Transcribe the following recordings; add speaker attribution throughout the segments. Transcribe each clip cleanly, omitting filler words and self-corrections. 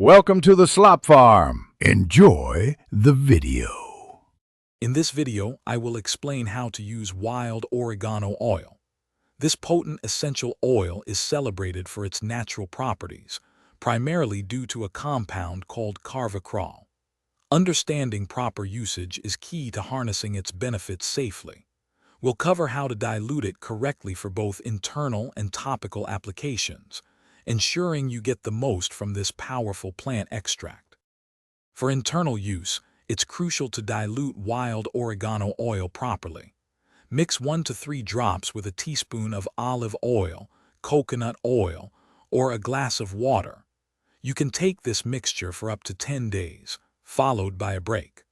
Speaker 1: Welcome to the Slop Farm. Enjoy the video.
Speaker 2: In this video, I will explain how to use wild oregano oil. This potent essential oil is celebrated for its natural properties, primarily due to a compound called carvacrol. Understanding proper usage is key to harnessing its benefits safely. We'll cover how to dilute it correctly for both internal and topical applications, ensuring you get the most from this powerful plant extract. For internal use, it's crucial to dilute wild oregano oil properly. Mix 1 to 3 drops with a teaspoon of olive oil, coconut oil, or a glass of water. You can take this mixture for up to 10 days, followed by a break.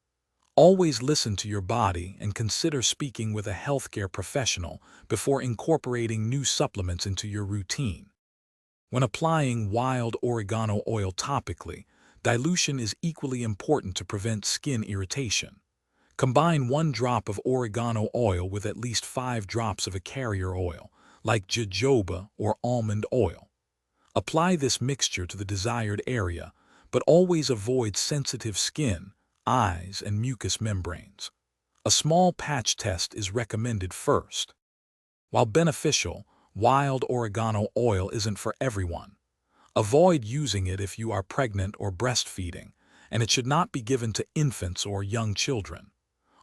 Speaker 2: Always listen to your body and consider speaking with a healthcare professional before incorporating new supplements into your routine. When applying wild oregano oil topically, dilution is equally important to prevent skin irritation. Combine 1 drop of oregano oil with at least 5 drops of a carrier oil, like jojoba or almond oil. Apply this mixture to the desired area, but always avoid sensitive skin, eyes, and mucous membranes. A small patch test is recommended first. While beneficial, wild oregano oil isn't for everyone. Avoid using it if you are pregnant or breastfeeding, and it should not be given to infants or young children.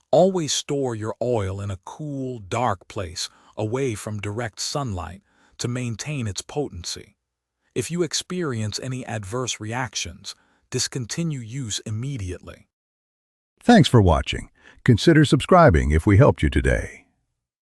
Speaker 2: Always store your oil in a cool, dark place away from direct sunlight to maintain its potency. If you experience any adverse reactions, discontinue use immediately.
Speaker 1: Thanks for watching. Consider subscribing if we helped you today.